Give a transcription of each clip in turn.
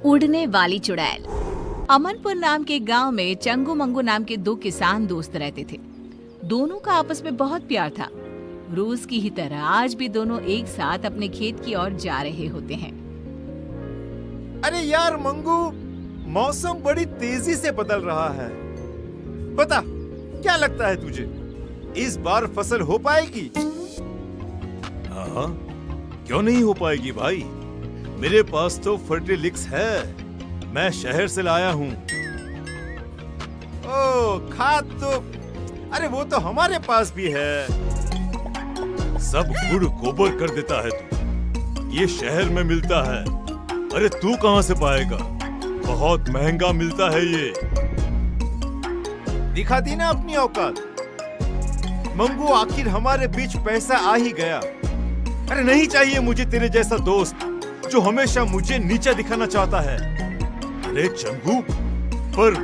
उड़ने वाली चुड़ैल। अमनपुर नाम के गांव में चंगू मंगू नाम के दो किसान दोस्त रहते थे। दोनों का आपस में बहुत प्यार था। रोज की ही तरह आज भी दोनों एक साथ अपने खेत की ओर जा रहे होते हैं। अरे यार मंगू, मौसम बड़ी तेजी से बदल रहा है। बता, क्या लगता है तुझे, इस बार फसल हो पाएगी? हाँ, क्यों नहीं हो पाएगी भाई। मेरे पास तो फर्टिलिक्स है, मैं शहर से लाया हूँ। ओ, खाद तो, अरे वो तो हमारे पास भी है। सब गुड़ गोबर कर देता है तू, ये शहर में मिलता है। अरे तू कहाँ से पाएगा, बहुत महंगा मिलता है ये। दिखा दी ना अपनी औकात। मंगू, आखिर हमारे बीच पैसा आ ही गया। अरे नहीं चाहिए मुझे तेरे जैसा दोस्त जो हमेशा मुझे नीचा दिखाना चाहता है। अरे चंगू, पर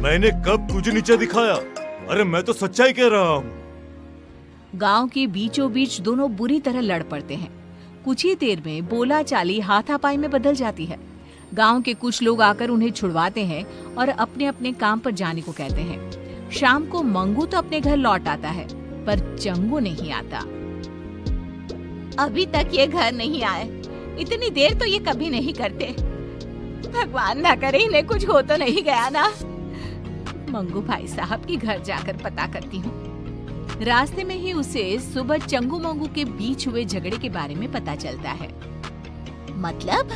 मैंने कब तुझे नीचा दिखाया? अरे मैं तो सच्चाई कह रहा हूँ। गांव के बीचों बीच दोनों बुरी तरह लड़ पड़ते हैं। कुछ ही देर में बोला चाली हाथापाई में बदल जाती है। गांव के कुछ लोग आकर उन्हें छुड़वाते हैं और अपने अपने काम पर जाने को कहते हैं। शाम को मंगू तो अपने घर लौट आता है, पर चंगू नहीं आता। अभी तक ये घर नहीं आए। इतनी देर तो ये कभी नहीं करते। भगवान ना करे इन्हें कुछ हो तो नहीं गया ना। मंगू भाई साहब के घर जाकर पता करती हूँ। रास्ते में ही उसे सुबह चंगू मंगू के बीच हुए झगड़े के बारे में पता चलता है। मतलब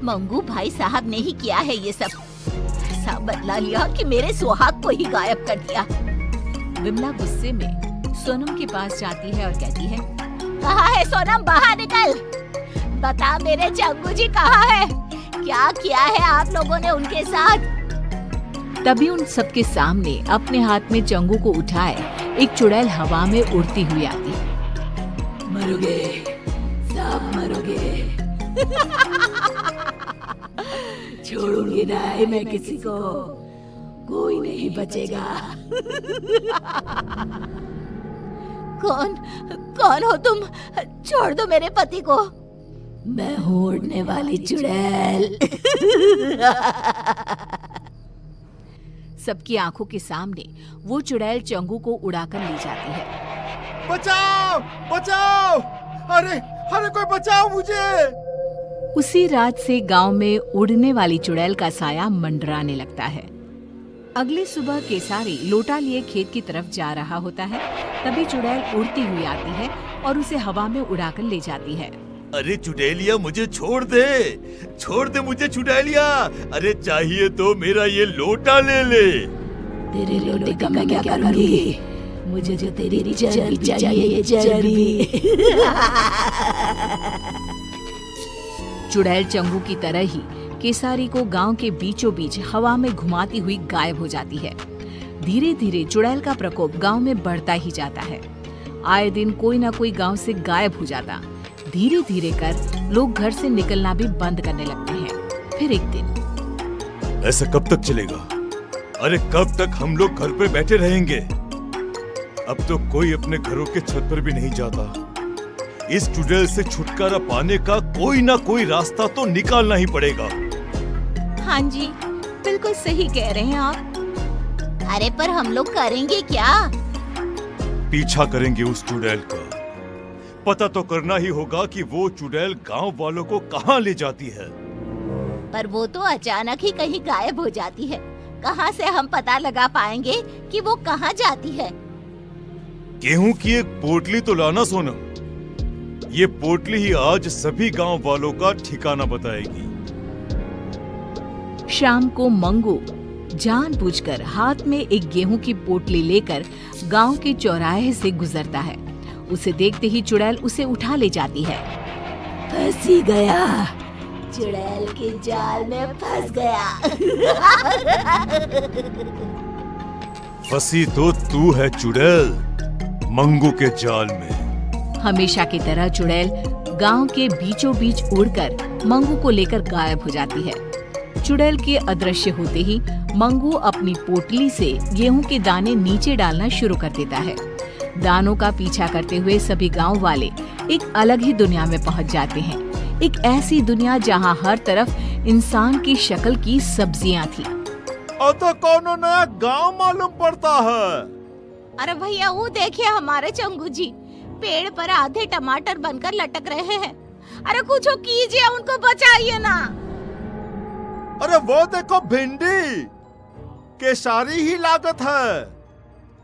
मंगू भाई साहब ने ही किया है ये सब। ऐसा बदला लिया कि मेरे सुहाग को ही गायब कर दिया। विमला गुस्से में सोनम के पास जाती है और कहती है, कहाँ है सोनम, बाहर निकल। बता मेरे चंगू जी कहाँ है? क्या किया है आप लोगों ने उनके साथ? तभी उन सबके सामने अपने हाथ में चंगू को उठाए एक चुड़ैल हवा में उड़ती हुई आती है। मरोगे, सब मरोगे। छोड़ूंगी नहीं मैं किसी को, कोई नहीं बचेगा। कौन कौन हो तुम? छोड़ दो मेरे पति को। मैं हूँ उड़ने वाली चुड़ैल। सबकी आंखों के सामने वो चुड़ैल चंगू को उड़ाकर ले जाती है। बचाओ, बचाओ, अरे अरे कोई बचाओ मुझे। उसी रात से गांव में उड़ने वाली चुड़ैल का साया मंडराने लगता है। अगली सुबह केसारी लोटा लिए खेत की तरफ जा रहा होता है। तभी चुड़ैल उड़ती हुई आती है और उसे हवा में उड़ाकर ले जाती है। अरे चुड़ैलिया, मुझे छोड़ दे मुझे चुड़ैलिया। अरे चाहिए तो मेरा ये लोटा ले ले। तेरे लोटे का मैं क्या करूंगी? मुझे जो तेरी चर्बी चाहिए, चर्बी। चुड़ैल चंगू की तरह ही केसारी को गांव के बीचों बीच हवा में घुमाती हुई गायब हो जाती है। धीरे धीरे चुड़ैल का प्रकोप गांव में बढ़ता ही जाता है। आए दिन कोई ना कोई गांव से गायब हो जाता। धीरे धीरे कर लोग घर से निकलना भी बंद करने लगते हैं। फिर एक दिन, ऐसा कब तक चलेगा? अरे कब तक हम लोग घर पे बैठे रहेंगे? अब तो कोई अपने घरों के छत पर भी नहीं जाता। इस चुड़ैल से छुटकारा पाने का कोई ना कोई रास्ता तो निकालना ही पड़ेगा। हाँ जी, बिल्कुल सही कह रहे हैं आप। अरे पर हम लोग करेंगे क्या? पीछा करेंगे उस चुड़ैल का। पता तो करना ही होगा कि वो चुड़ैल गांव वालों को कहाँ ले जाती है। पर वो तो अचानक ही कहीं गायब हो जाती है। कहाँ से हम पता लगा पाएंगे कि वो कहाँ जाती है? गेहूं की एक पोटली तो लाना सोनम। ये पोटली ही आज सभी गांव वालों का ठिकाना बताएगी। शाम को मंगू जानबूझकर हाथ में एक गेहूं की पोटली लेकर गांव के चौराहे से गुजरता है। उसे देखते ही चुड़ैल उसे उठा ले जाती है। फंस ही गया, चुड़ैल के जाल में फंस गया। फंसी तो तू है चुड़ैल, मंगू के जाल में। हमेशा की तरह चुड़ैल गांव के बीचों बीच उड़कर मंगू को लेकर गायब हो जाती है। चुड़ैल के अदृश्य होते ही मंगू अपनी पोटली से गेहूं के दाने नीचे डालना शुरू कर देता है। दानों का पीछा करते हुए सभी गांव वाले एक अलग ही दुनिया में पहुंच जाते हैं। एक ऐसी दुनिया जहां हर तरफ इंसान की शक्ल की सब्जियां थी। और तो कोनो नया गांव मालूम पड़ता है। अरे भैया वो देखिए हमारे चंगू जी पेड़ पर आधे टमाटर बनकर लटक रहे हैं। अरे कुछ कीजिए, उनको बचाइए ना। अरे वो देखो भिंडी, केसारी ही लागत है।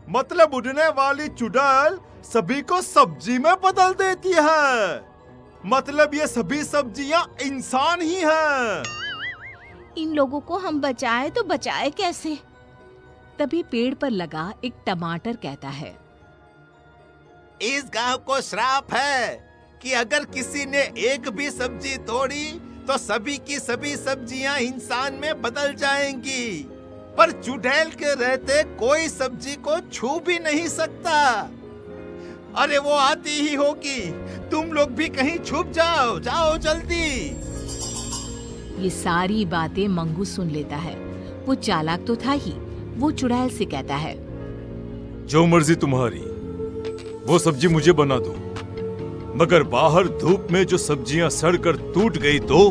मतलब उड़ने वाली चुड़ैल सभी को सब्जी में बदल देती है। मतलब ये सभी सब्जियां इंसान ही हैं। इन लोगों को हम बचाए तो बचाए कैसे? तभी पेड़ पर लगा एक टमाटर कहता है, इस गांव को श्राप है कि अगर किसी ने एक भी सब्जी तोड़ी तो सभी की सभी सब्जियां इंसान में बदल जाएंगी। पर चुड़ैल के रहते कोई सब्जी को छू भी नहीं सकता। अरे वो आती ही होगी, तुम लोग भी कहीं छुप जाओ, जाओ जल्दी। ये सारी बातें मंगू सुन लेता है। वो चालाक तो था ही। वो चुड़ैल से कहता है, जो मर्जी तुम्हारी, वो सब्जी मुझे बना दो, मगर बाहर धूप में जो सब्जियां सड़कर टूट गई तो?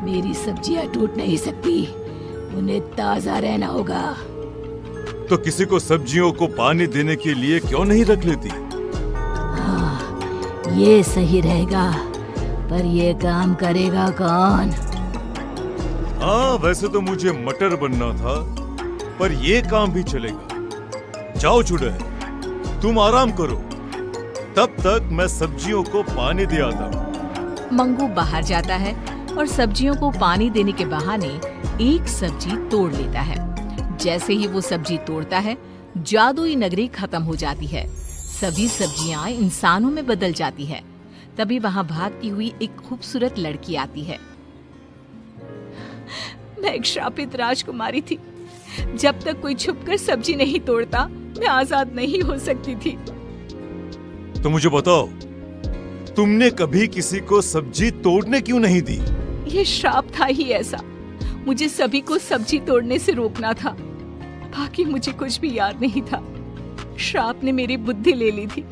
मेरी सब्जियां टूट नहीं सकती, उन्हें ताजा रहना होगा। तो किसी को सब्जियों को पानी देने के लिए क्यों नहीं रख लेती? हाँ, ये सही रहेगा, पर ये काम करेगा कौन? हाँ, वैसे तो मुझे मटर बनना था, पर ये काम भी चलेगा। जाओ चुड़ैल, तुम आराम करो, तब तक मैं सब्जियों को पानी दे आता हूँ। मंगू बाहर जाता है और सब्जियों को पानी देने के बहाने एक सब्जी तोड़ लेता है। जैसे ही वो सब्जी तोड़ता है, जादुई नगरी खत्म हो जाती है। सभी सब्जियां इंसानों में बदल जाती है। तभी वहां भागती हुई एक खूबसूरत लड़की आती है। मैं एक श्रापित राजकुमारी थी। जब तक कोई छुपकर सब्जी नहीं तोड़ता, मैं आजाद नहीं हो सकती थी। तो मुझे बताओ, तुमने कभी किसी को सब्जी तोड़ने क्यों नहीं दी? ये श्राप था ही ऐसा। मुझे सभी को सब्जी तोड़ने से रोकना था। बाकी मुझे कुछ भी याद नहीं था। श्राप ने मेरी बुद्धि ले ली थी।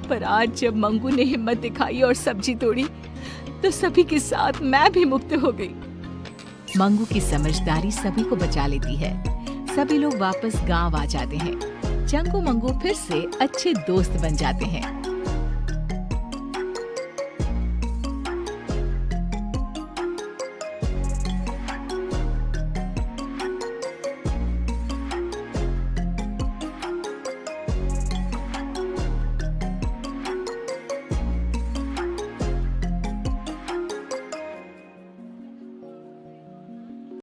पर आज जब मंगू ने हिम्मत दिखाई और सब्जी तोड़ी, तो सभी के साथ मैं भी मुक्त हो गई। मंगू की समझदारी सभी को बचा लेती है। सभी लोग वापस गांव आ जाते हैं। चंगू मंगू फिर से अच्छे दोस्त बन जाते हैं।